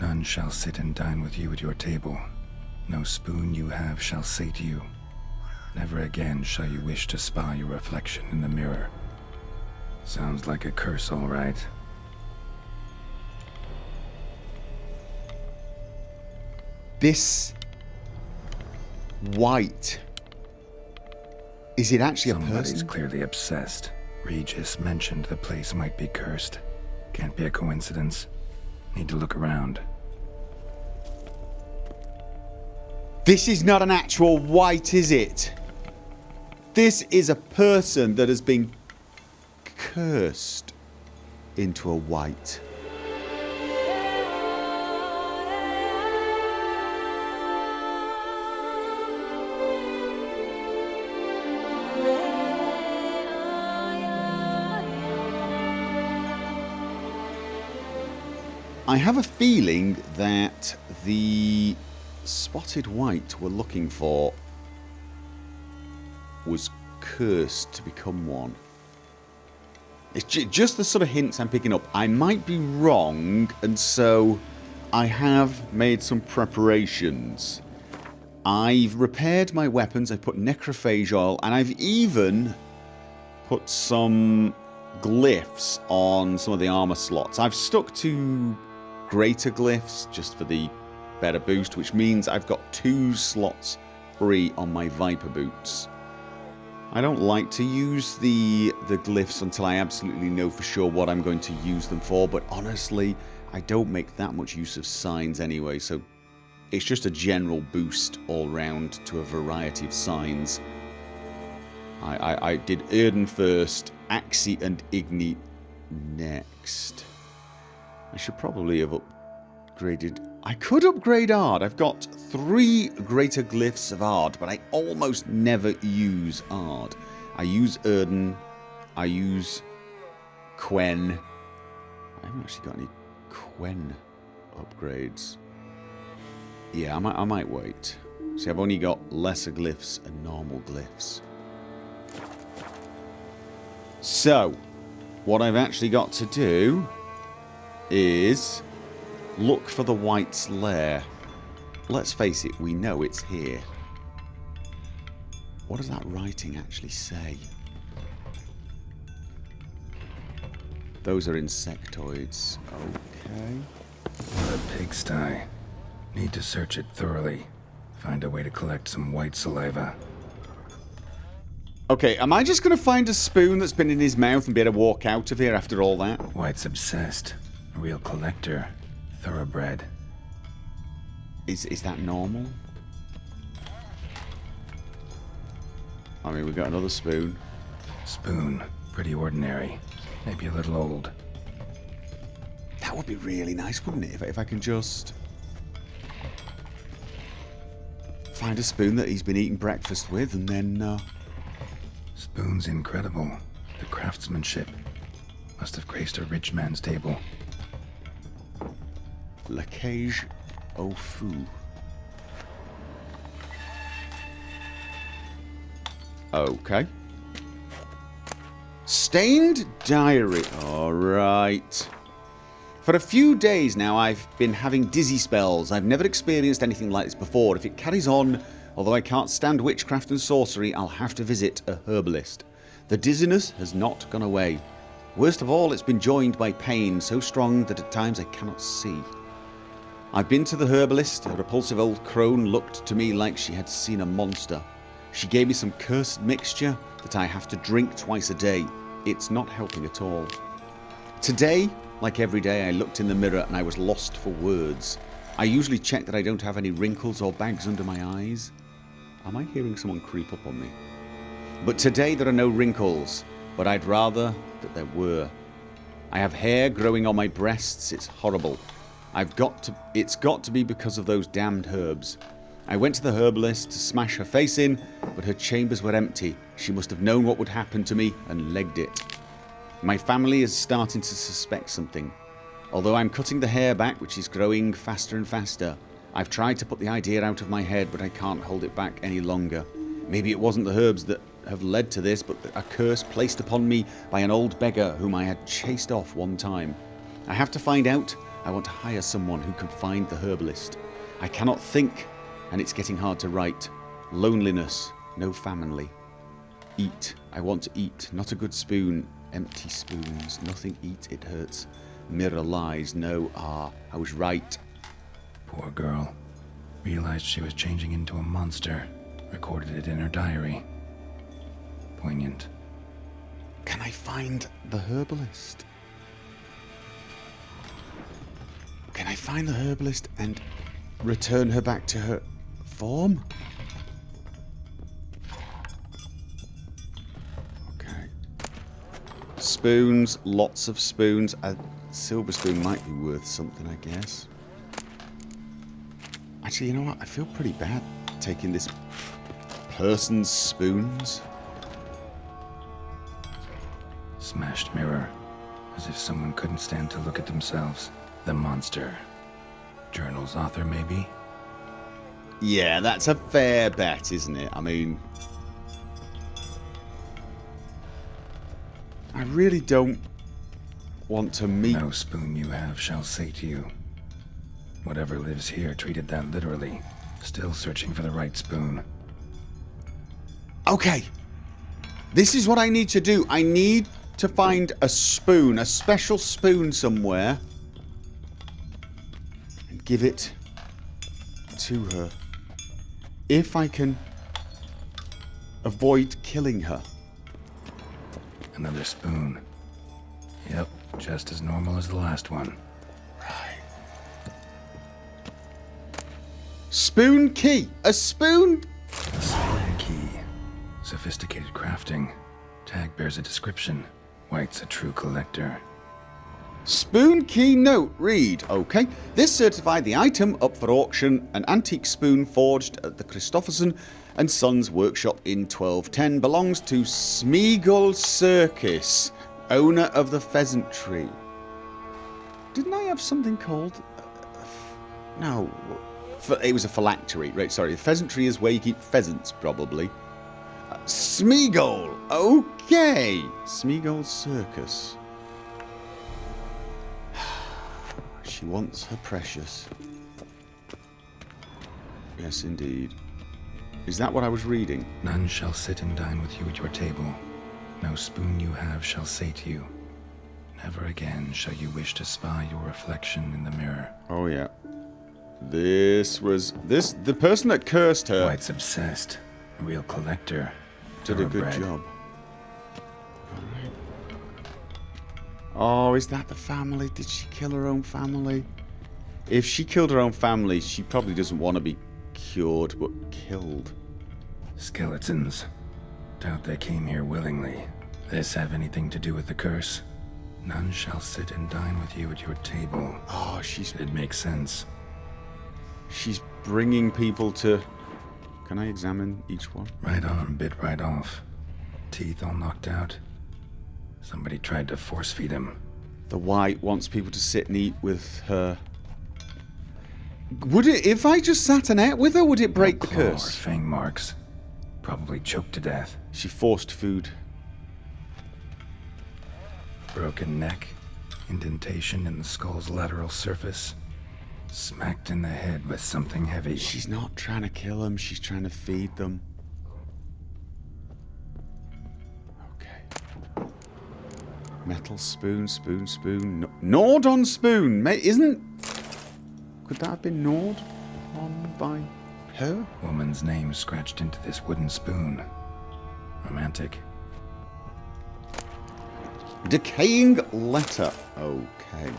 None shall sit and dine with you at your table. No spoon you have shall say to you, never again shall you wish to spy your reflection in the mirror. Sounds like a curse, all right. This white, is it actually a Somebody's person? clearly obsessed. Regis mentioned the place might be cursed. Can't be a coincidence. Need to look around. This is not an actual white, is it? This is a person that has been cursed into a white. I have a feeling that the spotted white we're looking for was cursed to become one. It's just the sort of hints I'm picking up. I might be wrong, and so I have made some preparations. I've repaired my weapons, I've put necrophage oil, and I've even put some glyphs on some of the armor slots. I've stuck to greater glyphs just for the better boost, which means I've got 2 slots free on my Viper boots. I don't like to use the glyphs until I absolutely know for sure what I'm going to use them for, but honestly, I don't make that much use of signs anyway, so it's just a general boost all round to a variety of signs. I did Erden first, Axie and Igni next. I should probably have upgraded. I could upgrade Ard. I've got 3 greater glyphs of Ard, but I almost never use Ard. I use Erden. I use Quen. I haven't actually got any Quen upgrades. Yeah, I might wait. See, I've only got lesser glyphs and normal glyphs. So, what I've actually got to do is look for the white's lair. Let's face it, we know it's here. What does that writing actually say? Those are insectoids. Okay. What a pigsty. Need to search it thoroughly. Find a way to collect some white saliva. Okay, am I just going to find a spoon that's been in his mouth and be able to walk out of here after all that? White's obsessed. A real collector. Thoroughbred. Is that normal? I mean, we've got another spoon. Spoon. Pretty ordinary. Maybe a little old. That would be really nice, wouldn't it? If I can just find a spoon that he's been eating breakfast with, and then Spoon's incredible. The craftsmanship. Must have graced a rich man's table. La Cage au Fou. Okay. Stained diary. Alright. For a few days now I've been having dizzy spells. I've never experienced anything like this before. If it carries on, although I can't stand witchcraft and sorcery, I'll have to visit a herbalist. The dizziness has not gone away. Worst of all, it's been joined by pain so strong that at times I cannot see. I've been to the herbalist. A repulsive old crone looked to me like she had seen a monster. She gave me some cursed mixture that I have to drink twice a day. It's not helping at all. Today, like every day, I looked in the mirror and I was lost for words. I usually check that I don't have any wrinkles or bags under my eyes. Am I hearing someone creep up on me? But today there are no wrinkles, but I'd rather that there were. I have hair growing on my breasts. It's horrible. It's got to be because of those damned herbs. I went to the herbalist to smash her face in, but her chambers were empty. She must have known what would happen to me and legged it. My family is starting to suspect something. Although I'm cutting the hair back, which is growing faster and faster, I've tried to put the idea out of my head, but I can't hold it back any longer. Maybe it wasn't the herbs that have led to this, but a curse placed upon me by an old beggar whom I had chased off one time. I have to find out I want to hire someone who can find the herbalist. I cannot think, and it's getting hard to write. Loneliness, no family. Eat, I want to eat, not a good spoon. Empty spoons, nothing eat, it hurts. Mirror lies, no, I was right. Poor girl. Realized she was changing into a monster. Recorded it in her diary. Poignant. Can I find the herbalist? Can I find the herbalist and return her back to her form? Okay. Spoons, lots of spoons. A silver spoon might be worth something, I guess. Actually, you know what? I feel pretty bad taking this person's spoons. Smashed mirror. As if someone couldn't stand to look at themselves. The monster. Journal's author, maybe? Yeah, that's a fair bet, isn't it? I mean, I really don't want to meet... No spoon you have shall say to you. Whatever lives here treated that literally. Still searching for the right spoon. Okay. This is what I need to do. I need to find a spoon, a special spoon somewhere. And give it to her. If I can avoid killing her. Another spoon. Yep, just as normal as the last one. Right. Spoon key. A spoon? A spoon key. Sophisticated crafting. Tag bears a description. White's a true collector. Spoon key note. Read. Okay. This certified the item up for auction. An antique spoon forged at the Christopherson and Sons workshop in 1210 belongs to Smeagol Circus, owner of the Pheasantry. Didn't I have something called... no. It was a phylactery. Right, sorry. The Pheasantry is where you keep pheasants, probably. Smeagol. Okay. Smeagol Circus. She wants her precious. Yes, indeed. Is that what I was reading? None shall sit and dine with you at your table. No spoon you have shall say to you. Never again shall you wish to spy your reflection in the mirror. Oh, yeah. The person that cursed her... White's obsessed. A real collector. Did a good job. Oh, is that the family? Did she kill her own family? If she killed her own family, she probably doesn't want to be cured, but killed. Skeletons. Doubt they came here willingly. This have anything to do with the curse? None shall sit and dine with you at your table. Oh, It makes sense. She's bringing people to... Can I examine each one? Right arm bit right off. Teeth all knocked out. Somebody tried to force feed him. The White wants people to sit and eat with her. Would it, if I just sat and ate with her, would it break the Claw or curse? fang marks. Probably choked to death. She forced food. Broken neck. Indentation in the skull's lateral surface. Smacked in the head with something heavy. She's not trying to kill them, she's trying to feed them. Okay. Metal spoon, spoon. Gnawed on spoon. Could that have been gnawed on by her? Woman's name scratched into this wooden spoon. Romantic. Decaying letter. Okay.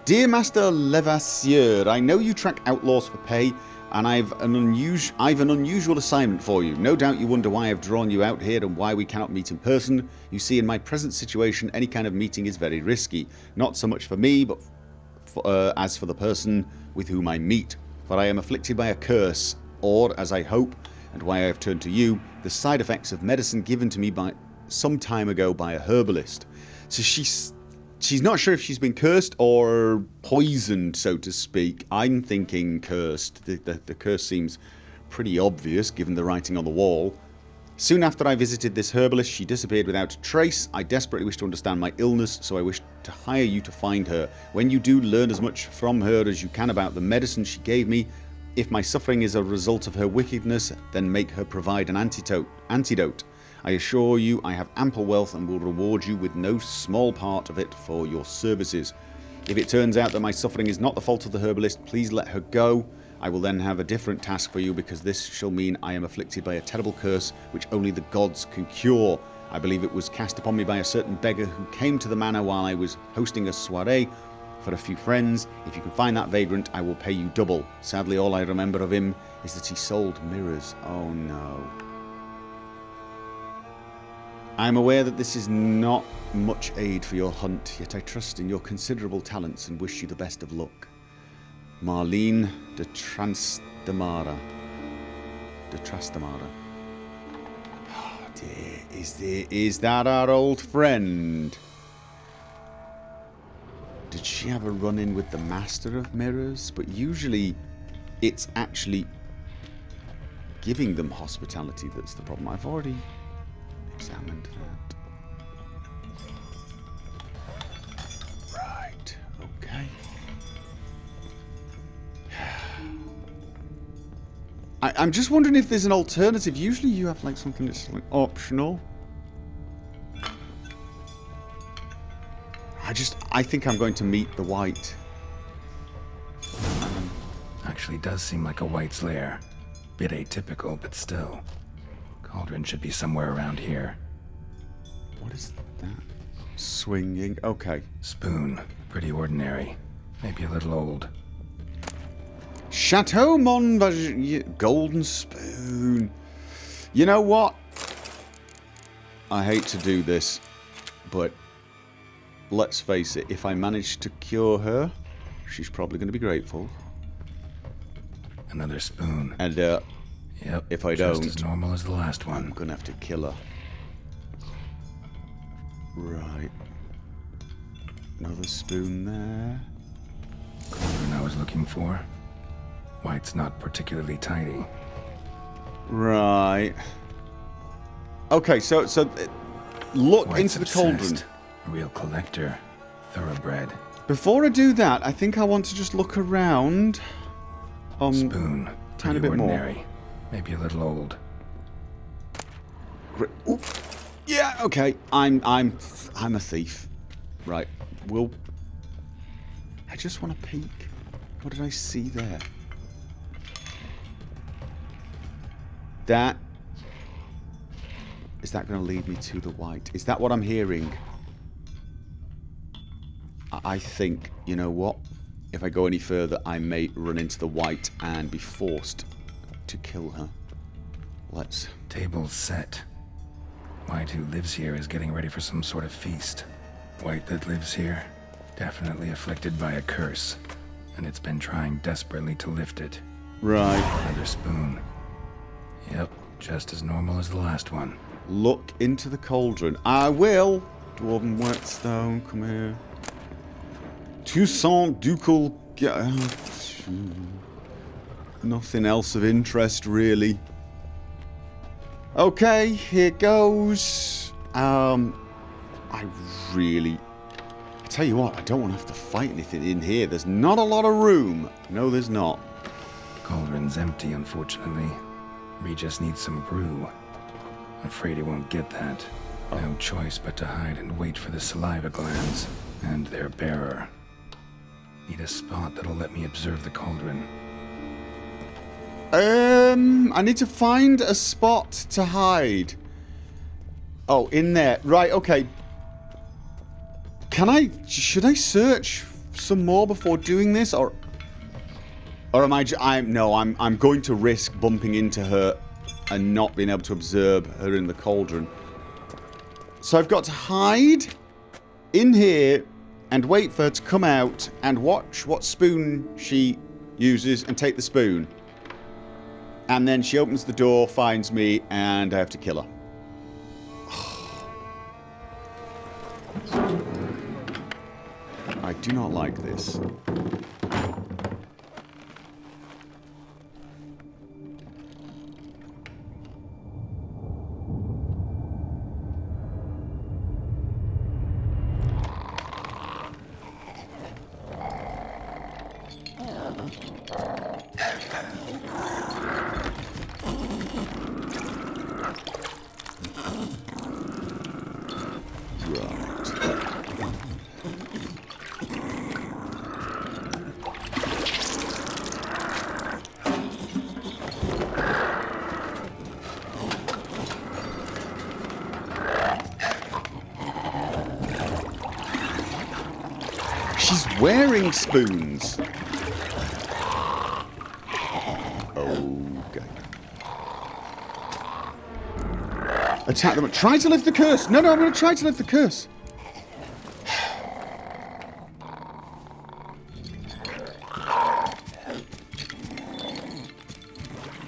Dear Master Levasseur, I know you track outlaws for pay, and I've an unusual assignment for you. No doubt you wonder why I've drawn you out here and why we cannot meet in person. You see, in my present situation, any kind of meeting is very risky. Not so much for me, but as for the person with whom I meet. For I am afflicted by a curse, or, as I hope, and why I have turned to you, the side effects of medicine given to me some time ago by a herbalist. So she's not sure if she's been cursed or poisoned, so to speak. I'm thinking cursed. The curse seems pretty obvious, given the writing on the wall. Soon after I visited this herbalist, she disappeared without a trace. I desperately wish to understand my illness, so I wish to hire you to find her. When you do, learn as much from her as you can about the medicine she gave me. If my suffering is a result of her wickedness, then make her provide an antidote. I assure you I have ample wealth and will reward you with no small part of it for your services. If it turns out that my suffering is not the fault of the herbalist, please let her go. I will then have a different task for you, because this shall mean I am afflicted by a terrible curse which only the gods can cure. I believe it was cast upon me by a certain beggar who came to the manor while I was hosting a soiree for a few friends. If you can find that vagrant, I will pay you double. Sadly, all I remember of him is that he sold mirrors. Oh no. I am aware that this is not much aid for your hunt, yet I trust in your considerable talents and wish you the best of luck. Marlene de Trastamara. Oh dear, is that our old friend? Did she have a run-in with the Master of Mirrors? But usually it's actually giving them hospitality that's the problem. I've already examined that. Right, okay. I'm just wondering if there's an alternative. Usually you have like something that's like optional. I think I'm going to meet the white. Actually does seem like a white's lair. Bit atypical, but still. Cauldron should be somewhere around here. What is that? Swinging. Okay. Spoon. Pretty ordinary. Maybe a little old. Chateau Montvage. Golden spoon. You know what? I hate to do this, but let's face it. If I manage to cure her, she's probably going to be grateful. Another spoon. And yep. If I just don't, as normal as the last one. I'm going to have to kill her. Right. Another spoon there. Cauldron I was looking for. White's not particularly tidy. Right. Okay, so look White's into the obsessed. cauldron. A real collector. Thoroughbred. Before I do that, I think I want to just look around. Spoon. Tiny Pretty bit ordinary. more. Maybe a little old. Ooh. Yeah, okay. I'm a thief. Right. I just want to peek. What did I see there? Is that going to lead me to the white? Is that what I'm hearing? I think, you know what? If I go any further, I may run into the white and be forced to kill her. Let's... Table's set. White who lives here is getting ready for some sort of feast. White that lives here, definitely afflicted by a curse. And it's been trying desperately to lift it. Right. Another spoon. Yep, just as normal as the last one. Look into the cauldron. I will. Dwarven whetstone, come here. Toussaint ducal... Nothing else of interest, really. Okay, here goes. I tell you what, I don't want to have to fight anything in here. There's not a lot of room. No, there's not. Cauldron's empty, unfortunately. Regis needs some brew. Afraid he won't get that. No choice but to hide and wait for the saliva glands and their bearer. Need a spot that'll let me observe the cauldron. I need to find a spot to hide. Oh, in there. Right, okay. Should I search some more before doing this, or am I'm going to risk bumping into her and not being able to observe her in the cauldron. So I've got to hide in here and wait for her to come out and watch what spoon she uses and take the spoon. And then she opens the door, finds me, and I have to kill her. I do not like this. She's wearing spoons. Okay. Attack them. Try to lift the curse. No, I'm going to try to lift the curse.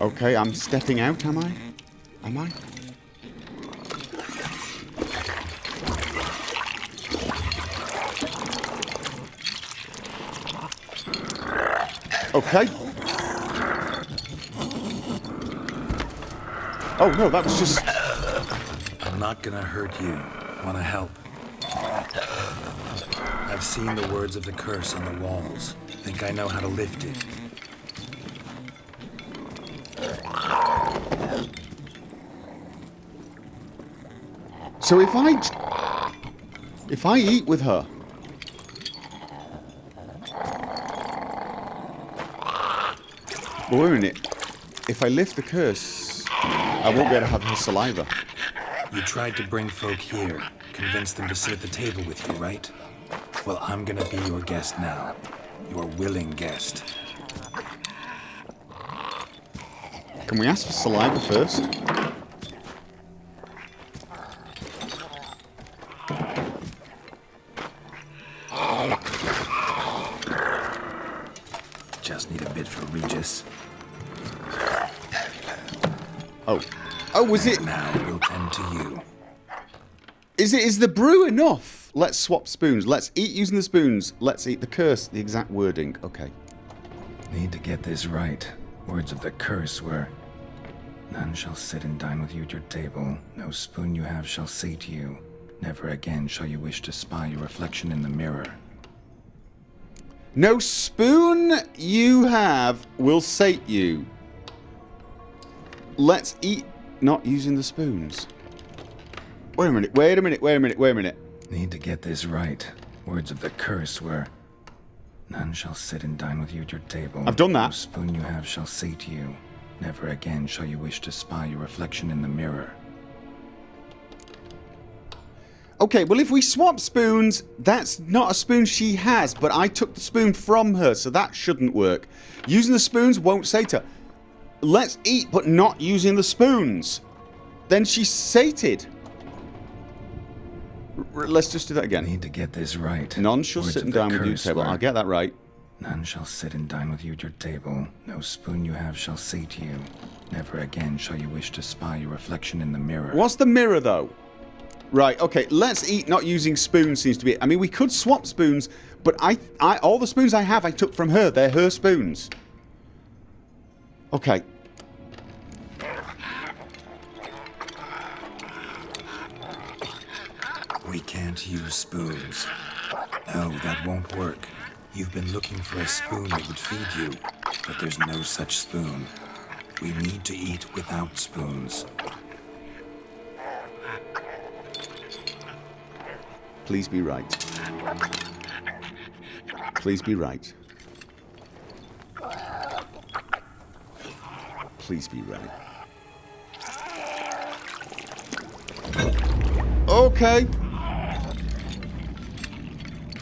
Okay, I'm stepping out, am I? Am I? Okay. Oh no, that was just... I'm not gonna hurt you. Wanna help? I've seen the words of the curse on the walls. Think I know how to lift it. So if I eat with her... But wait a minute. If I lift the curse, I won't be able to have her saliva. You tried to bring folk here, convince them to sit at the table with you, right? Well, I'm gonna be your guest now. Your willing guest. Can we ask for saliva first? Just need a bit for Regis. Oh. Oh, was it... Now we'll tend to you. Is the brew enough? Let's swap spoons. Let's eat using the spoons. Let's eat the curse. The exact wording. Okay. Need to get this right. Words of the curse were... None shall sit and dine with you at your table. No spoon you have shall say to you. Never again shall you wish to spy your reflection in the mirror. No spoon you have will sate you. Let's eat not using the spoons. Wait a minute. Need to get this right. Words of the curse were... None shall sit and dine with you at your table. I've done that. No spoon you have shall say to you. Never again shall you wish to spy your reflection in the mirror. Okay, well if we swap spoons, that's not a spoon she has, but I took the spoon from her, so that shouldn't work. Using the spoons won't sate her. Let's eat, but not using the spoons. Then she's sated. Let's just do that again. Need to get this right. None shall Words sit of and the dine with you at curse your table. were, I'll get that right. None shall sit and dine with you at your table. No spoon you have shall say to you. Never again shall you wish to spy your reflection in the mirror. What's the mirror, though? Right, okay, let's eat not using spoons seems to be it. I mean, we could swap spoons, but all the spoons I have I took from her. They're her spoons. Okay. We can't use spoons. No, that won't work. You've been looking for a spoon that would feed you, but there's no such spoon. We need to eat without spoons. Please be right. Please be right. Please be right. Okay.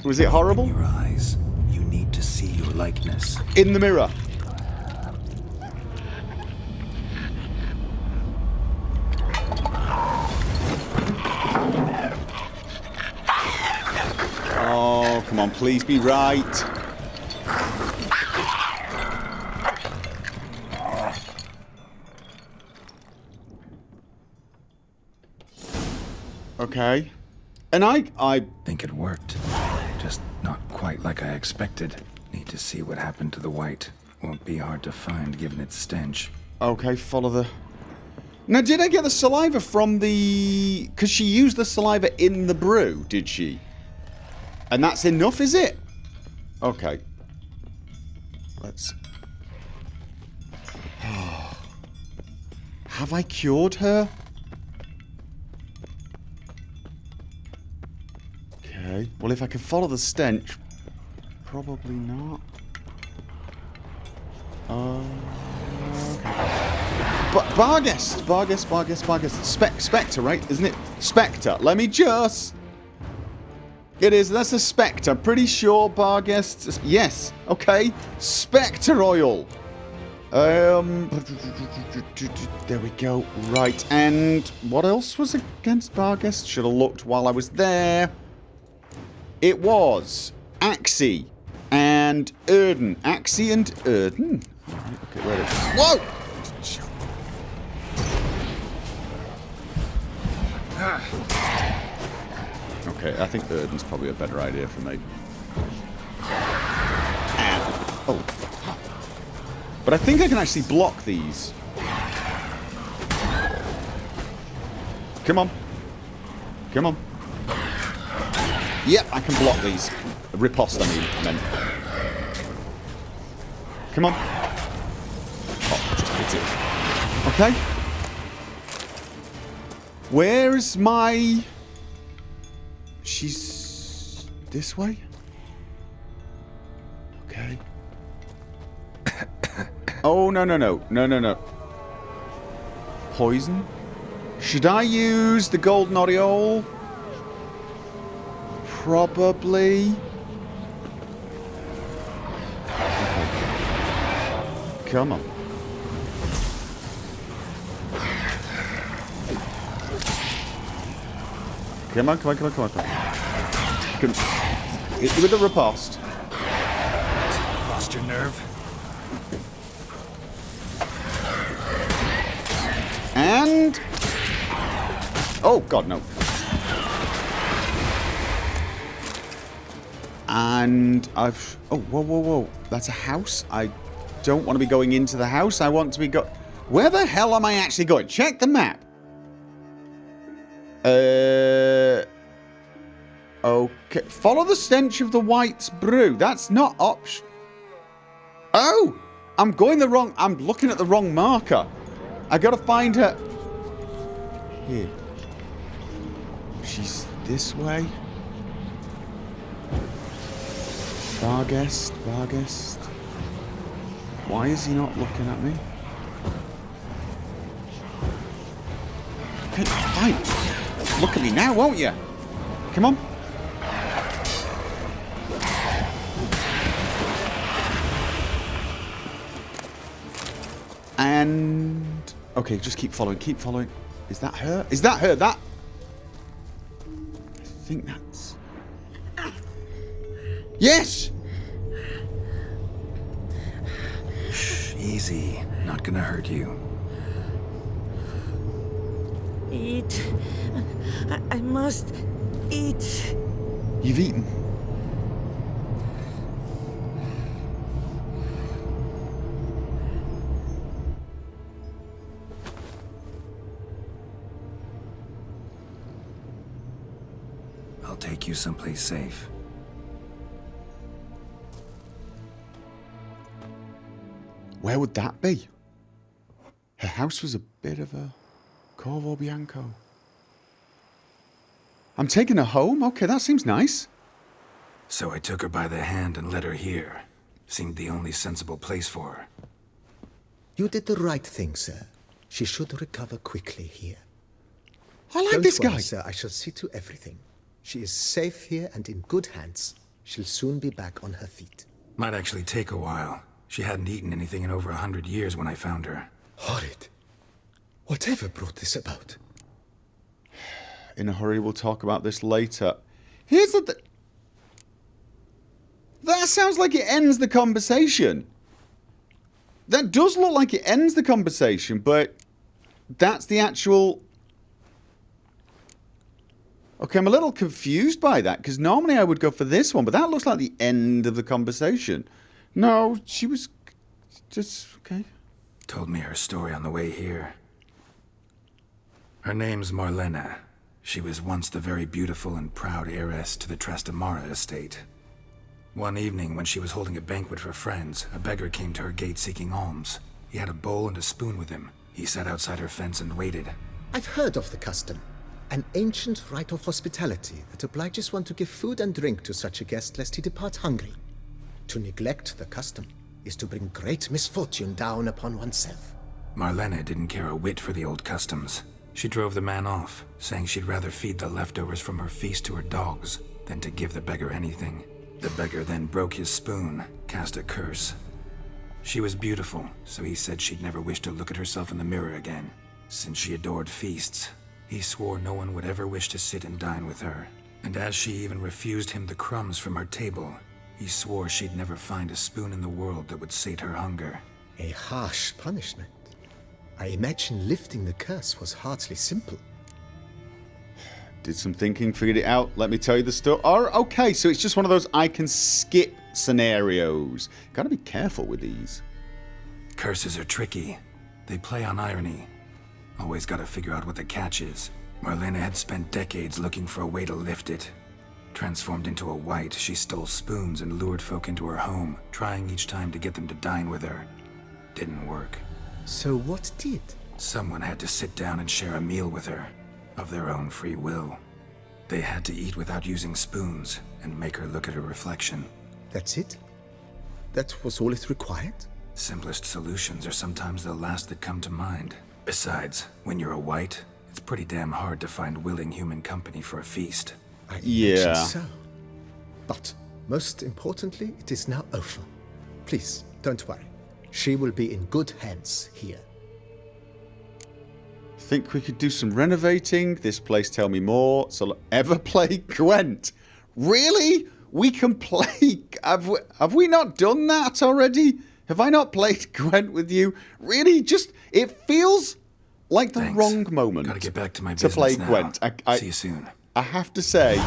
Was it horrible? Your eyes. You need to see your likeness. In the mirror. Oh, come on, please be right. Okay. And I Think it worked. Just not quite like I expected. Need to see what happened to the white. Won't be hard to find given its stench. Okay, follow the... Now, did I get the saliva from the... Because she used the saliva in the brew, did she? And that's enough, is it? Okay. Let's... Oh. Have I cured her? Okay. Well, if I can follow the stench... Probably not. Okay. But Barghest. Spectre, right? Isn't it? Spectre. Let me just... It is. That's a Spectre. I'm pretty sure Barghest... Yes. Okay. Spectre oil. There we go. Right. And what else was against Barghest? Should have looked while I was there. It was Axie and Erden. Axie and Erden. Okay, where is it? Whoa! Okay, I think Erden's probably a better idea for me. And, oh. But I think I can actually block these. Come on. Come on. Yep, I can block these. Riposte, I mean. Come on. Oh, just hit it. Okay. Where's my... She's... this way? Okay. Oh, no. Poison? Should I use the golden aureole? Probably. Okay. Come on. Come on. Hit you with the riposte. Lost your nerve? And... Oh, God, no. And I've... Oh, whoa. That's a house? I don't want to be going into the house. I want to be Where the hell am I actually going? Check the map. Okay. Follow the stench of the White's brew. That's not option. Oh! I'm going the wrong... I'm looking at the wrong marker. I gotta find her... Here. She's this way. Barghest. Why is he not looking at me? Okay, fine. Look at me now, won't you? Come on. And... Okay, just keep following. Is that her? That... I think that's... Yes! Shh, easy. Not gonna hurt you. Eat. I must eat. You've eaten. I'll take you someplace safe. Where would that be? Her house was a bit of a Corvo Bianco. I'm taking her home? Okay, that seems nice. So I took her by the hand and led her here. Seemed the only sensible place for her. You did the right thing, sir. She should recover quickly here. I like Don't this worry, guy. sir. I shall see to everything. She is safe here and in good hands. She'll soon be back on her feet. Might actually take a while. She hadn't eaten anything in over 100 years when I found her. Horrid. Whatever brought this about? In a hurry, we'll talk about this later. Here's the... That sounds like it ends the conversation. That does look like it ends the conversation, but that's the actual... Okay, I'm a little confused by that, because normally I would go for this one, but that looks like the end of the conversation. No, she was just... Okay. Told me her story on the way here. Her name's Marlena. She was once the very beautiful and proud heiress to the Trastamara estate. One evening, when she was holding a banquet for friends, a beggar came to her gate seeking alms. He had a bowl and a spoon with him. He sat outside her fence and waited. I've heard of the custom. An ancient rite of hospitality that obliges one to give food and drink to such a guest lest he depart hungry. To neglect the custom is to bring great misfortune down upon oneself. Marlena didn't care a whit for the old customs. She drove the man off, saying she'd rather feed the leftovers from her feast to her dogs than to give the beggar anything. The beggar then broke his spoon, cast a curse. She was beautiful, so he said she'd never wish to look at herself in the mirror again. Since she adored feasts, he swore no one would ever wish to sit and dine with her. And as she even refused him the crumbs from her table, he swore she'd never find a spoon in the world that would sate her hunger. A harsh punishment. I imagine lifting the curse was hardly simple. Did some thinking, figured it out. Let me tell you the story. Oh, okay, so it's just one of those I can skip scenarios. Gotta be careful with these. Curses are tricky. They play on irony. Always gotta figure out what the catch is. Marlena had spent decades looking for a way to lift it. Transformed into a wight, she stole spoons and lured folk into her home, trying each time to get them to dine with her. Didn't work. So what did? Someone had to sit down and share a meal with her, of their own free will. They had to eat without using spoons, and make her look at her reflection. That's it? That was all it required? Simplest solutions are sometimes the last that come to mind. Besides, when you're a wight, it's pretty damn hard to find willing human company for a feast. I Yeah. imagine so. But most importantly, it is now over. Please, don't worry. She will be in good hands here. Think we could do some renovating. This place, tell me more. So, ever play Gwent? Really? We can play... Have we not done that already? Have I not played Gwent with you? Really? Just... It feels like the Thanks. wrong moment Gotta get back to my to business play now. Gwent. See you soon. I have to say,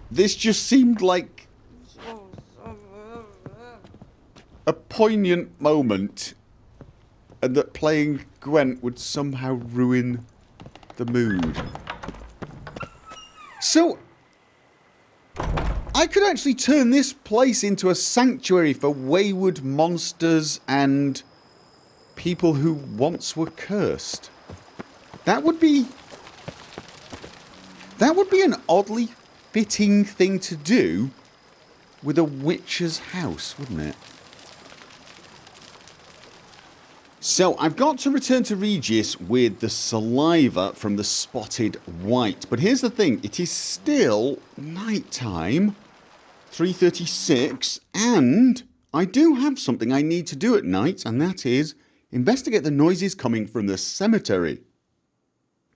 this just seemed like a poignant moment, and that playing Gwent would somehow ruin the mood. So, I could actually turn this place into a sanctuary for wayward monsters and people who once were cursed. That would be an oddly fitting thing to do with a witch's house, wouldn't it? So, I've got to return to Regis with the saliva from the spotted wight. But here's the thing, it is still night time, 3:36, and I do have something I need to do at night, and that is investigate the noises coming from the cemetery.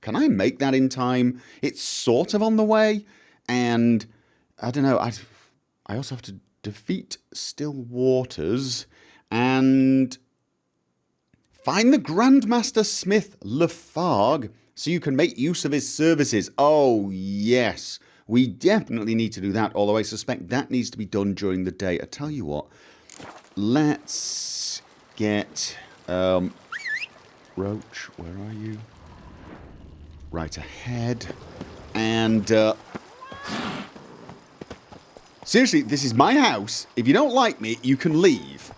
Can I make that in time? It's sort of on the way, and I don't know, I also have to defeat Still Waters and find the Grandmaster Smith Lafargue so you can make use of his services. Oh, yes. We definitely need to do that, although I suspect that needs to be done during the day. I tell you what, let's get... Roach, where are you? Right ahead. And, seriously, this is my house. If you don't like me, you can leave.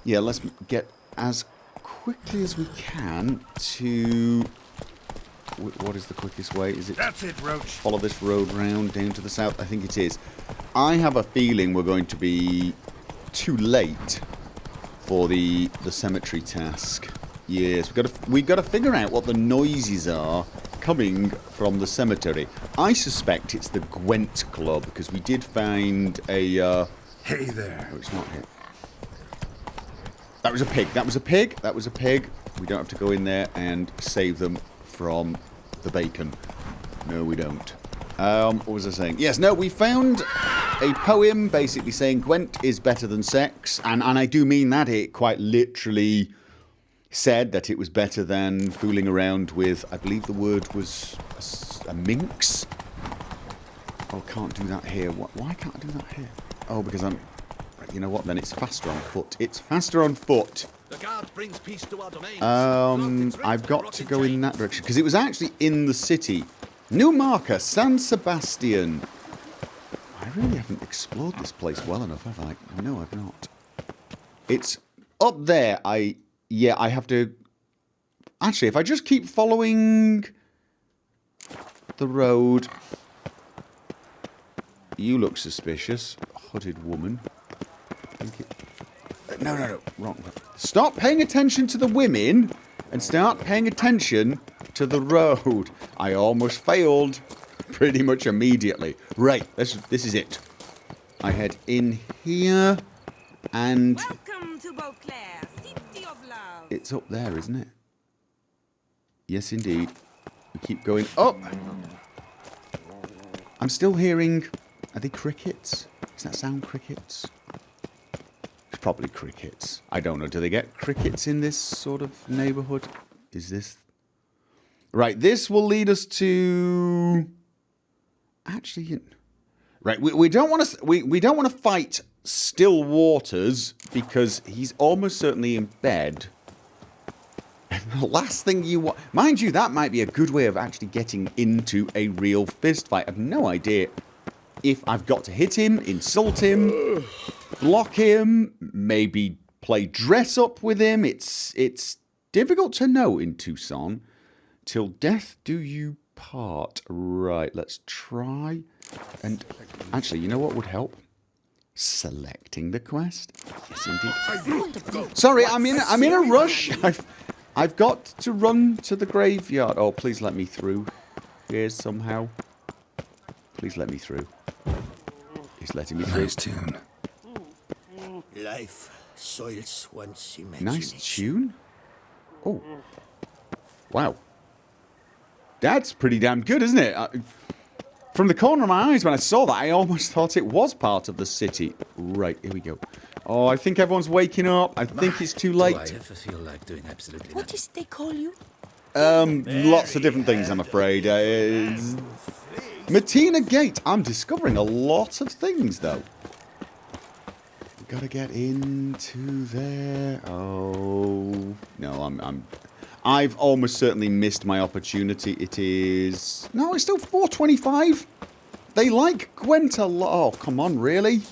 Yeah, let's get as quickly as we can to... What is the quickest way? Is it... That's it, Roach. Follow this road round down to the south? I think it is. I have a feeling we're going to be too late for the cemetery task. Yes, we've got to figure out what the noises are coming from the cemetery. I suspect it's the Gwent Club, because we did find a... Hey there. Oh, it's not here. That was a pig. That was a pig. That was a pig. We don't have to go in there and save them from the bacon. No, we don't. What was I saying? Yes, no, we found a poem basically saying Gwent is better than sex. And I do mean that. It quite literally said that it was better than fooling around with, I believe the word was a minx. Oh, I can't do that here. Why can't I do that here? Oh, because I'm... You know what, then? It's faster on foot. It's faster on foot. The guard brings peace to our domains. I've got to go in that direction, because it was actually in the city. New marker, San Sebastian. I really haven't explored this place well enough, have I? No, I've not. It's up there. Yeah, I have to... Actually, if I just keep following the road... You look suspicious. Hooded woman. No. Wrong. Stop paying attention to the women and start paying attention to the road. I almost failed pretty much immediately. Right, this is it. I head in here and... Welcome to Beauclair, city of love. It's up there, isn't it? Yes, indeed. We keep going up. I'm still hearing... Are they crickets? Does that sound crickets? It's probably crickets. I don't know. Do they get crickets in this sort of neighborhood? Is this... Right, this will lead us to... Actually... Right, we don't want to... We don't want to fight Still Waters because he's almost certainly in bed. The last thing you want... Mind you, that might be a good way of actually getting into a real fist fight. I have no idea if I've got to hit him, insult him, block him, maybe play dress up with him. It's difficult to know in Tucson. Till death do you part. Right, let's try. And actually, you know what would help? Selecting the quest. Yes, indeed. Sorry, I'm in a rush. I've got to run to the graveyard. Oh, please let me through. Here somehow. Please let me through. He's letting me through. Nice tune. Life soils one's imagination. Nice tune? Oh. Wow. That's pretty damn good, isn't it? From the corner of my eyes when I saw that, I almost thought it was part of the city. Right, here we go. Oh, I think everyone's waking up. I think it's too late. Do I ever feel like doing absolutely What is they call you? Lots of different things, I'm afraid. METINNA Gate. I'm discovering a lot of things, though. We've got to get into there. Oh no, I've almost certainly missed my opportunity. It is... No, it's still 4:25. They like Gwent a lot. Oh, come on, really?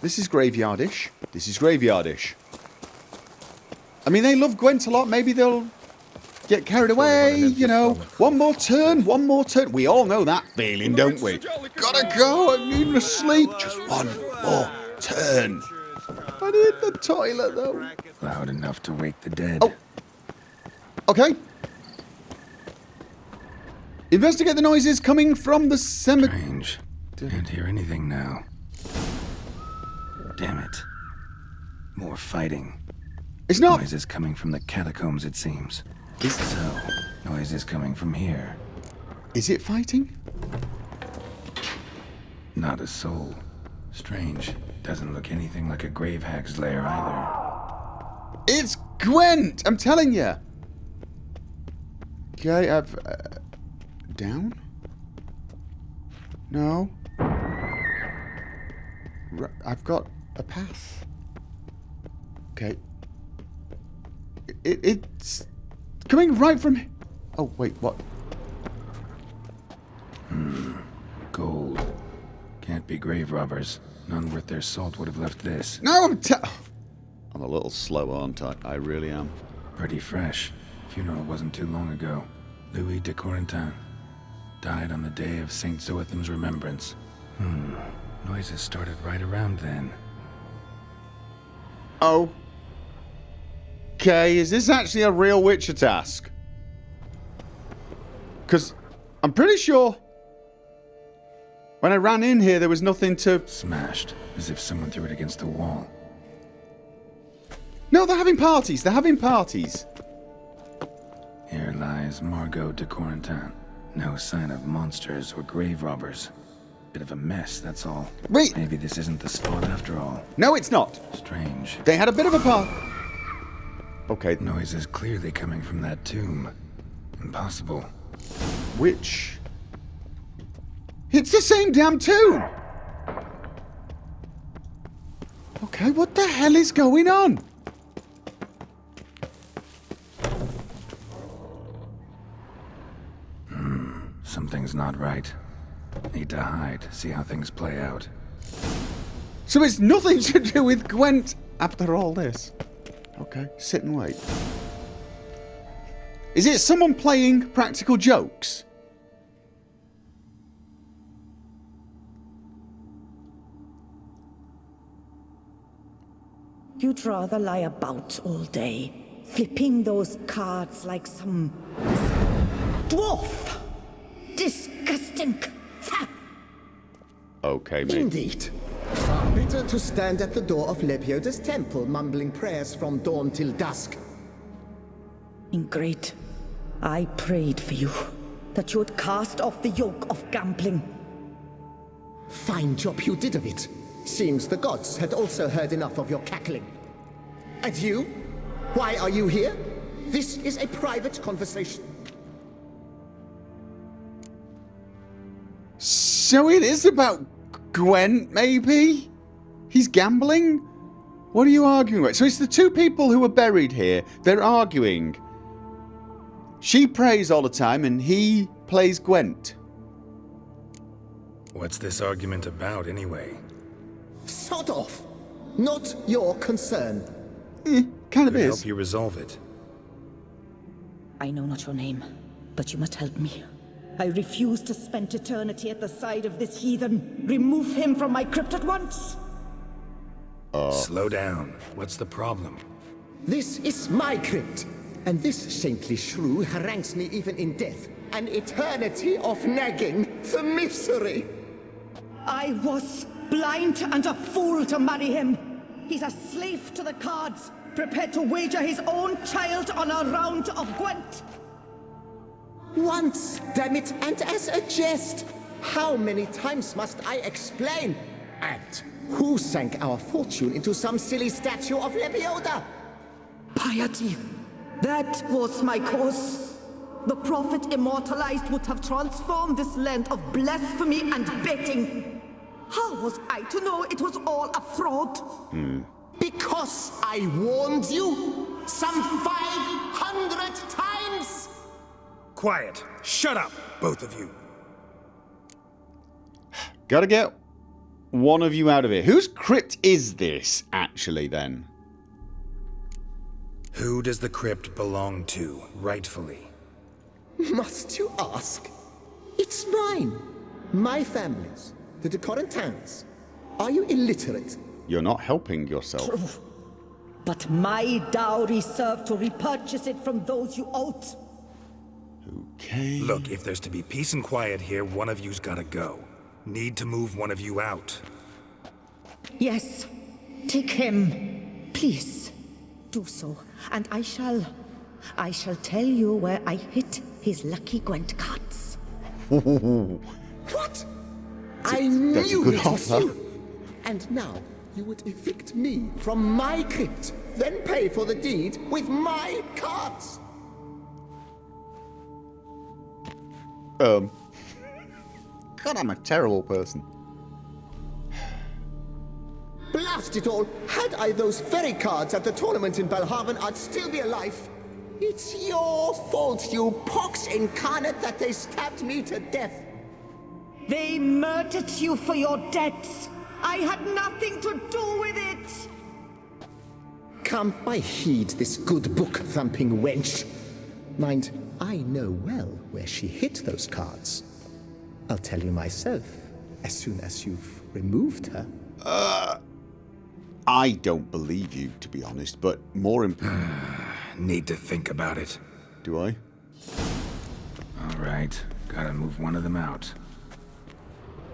This is graveyardish. This is graveyardish. I mean, they love Gwent a lot. Maybe they'll get carried away, you know. One more turn, one more turn. We all know that feeling, don't we? Gotta go. I'm needing to sleep. Just one more turn. I need the toilet, though. Loud enough to wake the dead. Oh. Okay. Investigate the noises coming from the cemetery. Strange. Can't hear anything now. Damn it. More fighting. It's not... Noises coming from the catacombs, it seems. So, noises coming from here. Is it fighting? Not a soul. Strange. Doesn't look anything like a grave hag's lair either. It's Gwent! I'm telling you. Okay, I've... down? No. I've got a path. Okay. It's coming right from... Oh, wait, what? Gold. Can't be grave robbers. None worth their salt would have left this. No, I'm a little slow, aren't I? I really am. Pretty fresh. Funeral wasn't too long ago. Louis de Corentin. Died on the day of St. Zoetham's remembrance. Noises started right around then. Oh. Okay, is this actually a real Witcher task? Because I'm pretty sure when I ran in here there was nothing to... Smashed, as if someone threw it against the wall. No, they're having parties. They're having parties. Here lies Margot de Corentin. No sign of monsters or grave robbers. Bit of a mess, that's all. Wait. Maybe this isn't the spot after all. No, it's not. Strange. They had a bit of a party. Okay. Noises clearly coming from that tomb. Impossible. Which... It's the same damn tomb! Okay, what the hell is going on? Something's not right. Need to hide, see how things play out. So it's nothing to do with Gwent after all this. Okay, sit and wait. Is it someone playing practical jokes? You'd rather lie about all day, flipping those cards like some dwarf. Disgusting. Okay, mate. Indeed. Far better to stand at the door of Lebioda's temple, mumbling prayers from dawn till dusk. Great. I prayed for you, that you would cast off the yoke of gambling. Fine job you did of it. Seems the gods had also heard enough of your cackling. And you? Why are you here? This is a private conversation. So it is about Gwent, maybe? He's gambling? What are you arguing about? So it's the two people who are buried here. They're arguing. She prays all the time and he plays Gwent. What's this argument about, anyway? Sod off. Not your concern. Kind of Could is. help you resolve it. I know not your name, but you must help me. I refuse to spend eternity at the side of this heathen. Remove him from my crypt at once. Slow down. What's the problem? This is my crypt, and this saintly shrew harangues me even in death. An eternity of nagging, the misery. I was blind and a fool to marry him. He's a slave to the cards, prepared to wager his own child on a round of Gwent. Once, damn it, and as a jest. How many times must I explain? And who sank our fortune into some silly statue of Lebioda? Piety. That was my cause. The prophet immortalized would have transformed this land of blasphemy and betting. How was I to know it was all a fraud? Because I warned you some 500 times! Quiet. Shut up, both of you. Gotta get one of you out of here. Whose crypt is this, actually, then? Who does the crypt belong to, rightfully? Must you ask? It's mine. My family's. The de Corentins. Are you illiterate? You're not helping yourself. But my dowry served to repurchase it from those you owed. Okay. Look, if there's to be peace and quiet here, one of you's gotta go. Need to move one of you out. Yes, take him. Please, do so. And I shall tell you where I hid his lucky Gwent cards. What? I That's a knew good it was offer. you. And now you would evict me from my crypt, then pay for the deed with my cards. God, I'm a terrible person. Blast it all! Had I those very cards at the tournament in Belhaven, I'd still be alive. It's your fault, you pox incarnate, that they stabbed me to death. They murdered you for your debts. I had nothing to do with it. Come, I heed this good book-thumping wench. Mind, I know well where she hid those cards. I'll tell you myself, as soon as you've removed her. I don't believe you, to be honest, but more important... Need to think about it. Do I? All right, gotta move one of them out.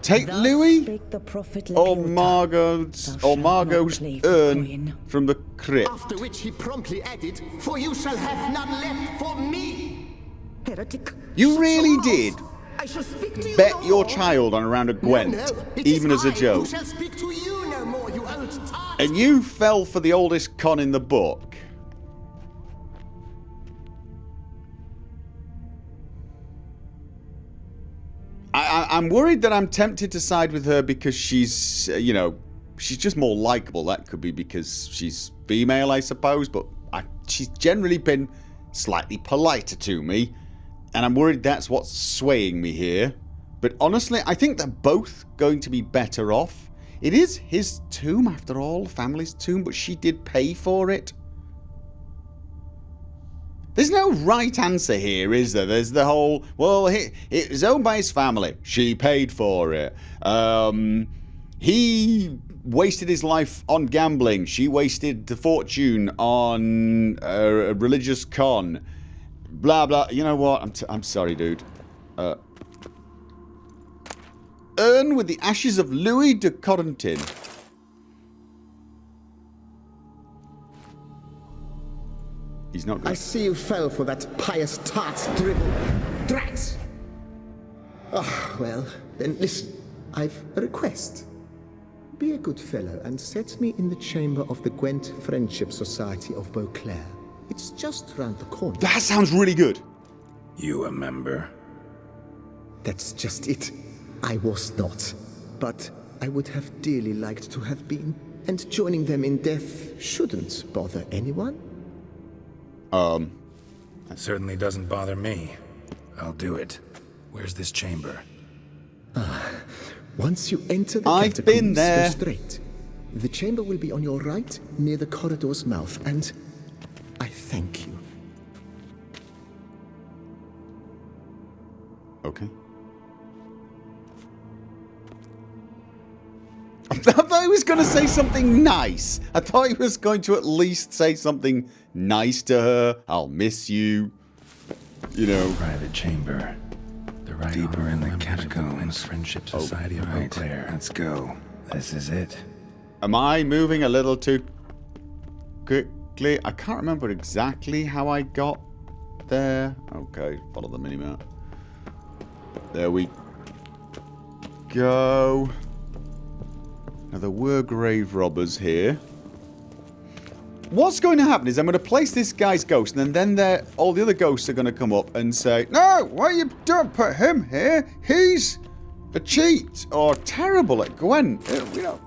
Take Thus Louis spake the prophet or Lebioda. Margot's Thou shalt not play for urn coin. from the crypt. After which he promptly added, "For you shall have none left for me." Heretic. You Shut really your mouth. did I shall speak to you bet no your more. child on a round of Gwent, No, it even is as a I joke. who shall speak to you no more, you old tart. And you fell for the oldest con in the book. I'm worried that I'm tempted to side with her because she's, you know, she's just more likable. That could be because she's female, I suppose, but she's generally been slightly politer to me, and I'm worried that's what's swaying me here. But honestly, I think they're both going to be better off. It is his tomb, after all, family's tomb, but she did pay for it. There's no right answer here, is there? There's the whole, well, it was owned by his family. She paid for it. He wasted his life on gambling. She wasted the fortune on a religious con. Blah, blah. You know what? I'm sorry, dude. Urn with the ashes of Louis de Corentin. He's not good. I see you fell for that pious tart's dribble. Drats! Ah, well, then listen. I've a request. Be a good fellow and set me in the chamber of the Gwent Friendship Society of Beauclair. It's just round the corner. That sounds really good. You a member? That's just it. I was not. But I would have dearly liked to have been. And joining them in death shouldn't bother anyone. That certainly doesn't bother me. I'll do it. Where's this chamber? Once you enter the I've been catacombs, there. go straight. The chamber will be on your right, near the corridor's mouth, and I thank you. Okay. I thought he was going to say something nice. I thought he was going to at least say something nice to her. I'll miss you. You know. Private chamber. The right deeper in the catacombs. Friendship Society of Beauclair. Let's go. This is it. Am I moving a little too quickly? I can't remember exactly how I got there. Okay, follow the minimap. There we go. Now, there were grave robbers here. What's going to happen is I'm going to place this guy's ghost, and then all the other ghosts are going to come up and say, "No, why you don't put him here? He's a cheat or terrible at Gwent." You know.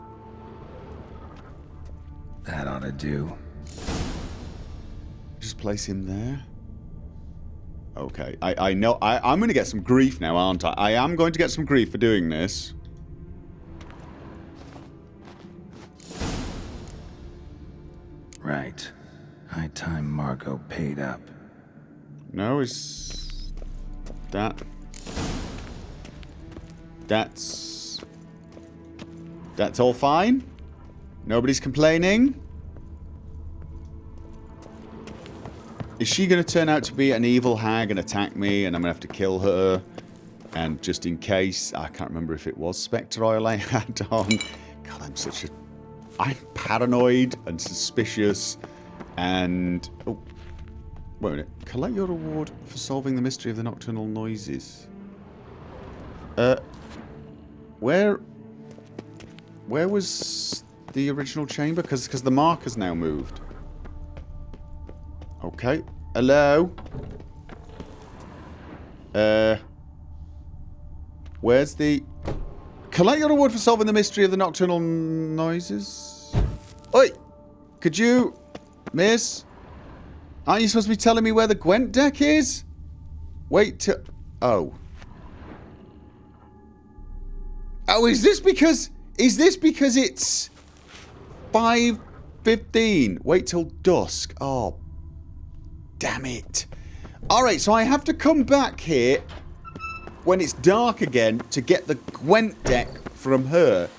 That ought to do. Just place him there. Okay, I know. I'm going to get some grief now, aren't I? I am going to get some grief for doing this. Right. High time Margot paid up. No, is that... That's all fine? Nobody's complaining? Is she going to turn out to be an evil hag and attack me, and I'm going to have to kill her? And just in case, I can't remember if it was Spectre oil I had on. God, I'm paranoid and suspicious, and... Oh, wait a minute. Collect your reward for solving the mystery of the nocturnal noises. Where was the original chamber? Because the marker's now moved. Okay. Hello? Where's the... Collect your reward for solving the mystery of the nocturnal noises. Oi! Could you... Miss? Aren't you supposed to be telling me where the Gwent deck is? Wait till... Oh. Oh, is this because it's 5:15? Wait till dusk. Oh. Damn it. Alright, so I have to come back here when it's dark again to get the Gwent deck from her.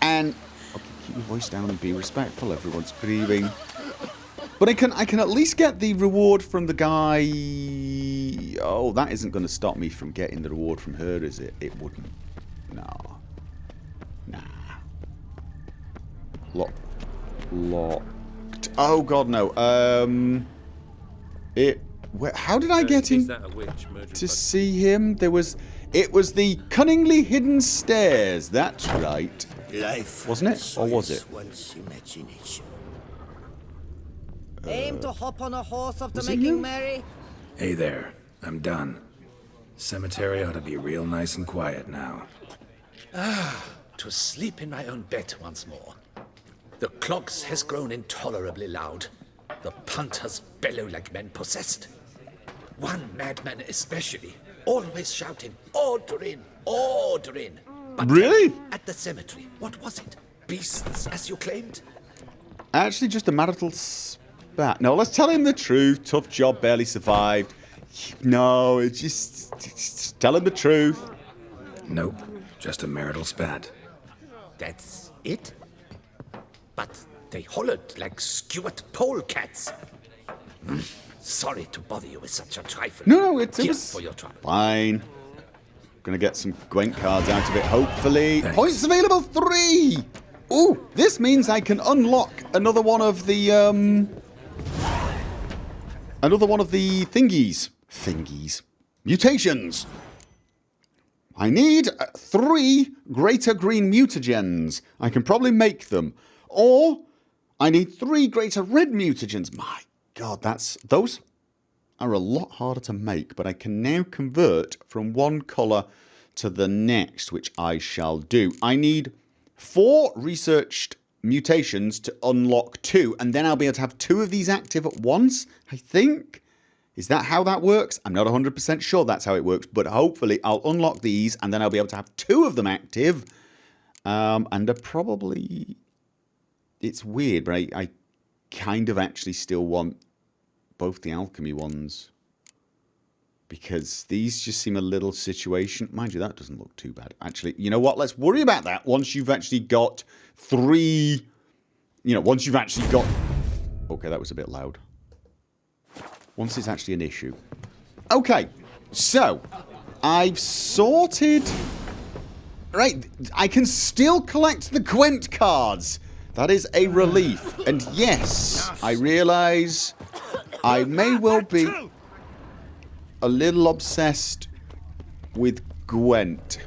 And... Okay, keep your voice down and be respectful. Everyone's grieving. But I can at least get the reward from the guy... Oh, that isn't going to stop me from getting the reward from her, is it? It wouldn't. No. Nah. Locked. Oh, God, no. How did I get him to see him? It was the cunningly hidden stairs. That's right. Life wasn't it? Or was it? One's imagination. Aim to hop on a horse after was it making you? merry. Hey there. I'm done. Cemetery ought to be real nice and quiet now. To sleep in my own bed once more. The clocks has grown intolerably loud. The punters bellow like men possessed. One madman especially always shouting, "Ordering, ordering." But Really? at the cemetery, what was it? Beasts, as you claimed? Actually, just a marital spat. No, let's tell him the truth. Tough job, barely survived. No, it's just tell him the truth. Nope, just a marital spat. That's it? But they hollered like Stuart polecats. Sorry to bother you with such a trifle. No, it Here was for your trouble. fine. Gonna get some Gwent cards out of it, hopefully. Thanks. Points available 3! Ooh, this means I can unlock another one of the, thingies. Mutations. I need 3 greater green mutagens. I can probably make them. Or, I need 3 greater red mutagens. My god, those are a lot harder to make, but I can now convert from one colour to the next, which I shall do. I need 4 researched mutations to unlock 2, and then I'll be able to have 2 of these active at once, I think. Is that how that works? I'm not 100% sure that's how it works, but hopefully I'll unlock these, and then I'll be able to have 2 of them active. And probably... It's weird, but I kind of actually still want both the alchemy ones, because these just seem a little situation. Mind you, that doesn't look too bad. Actually, you know what? Let's worry about that once you've actually got 3... once you've actually got... Okay, that was a bit loud. Once it's actually an issue. Okay, so I've sorted... Right, I can still collect the Gwent cards. That is a relief. And yes, I realise I may well be a little obsessed with Gwent.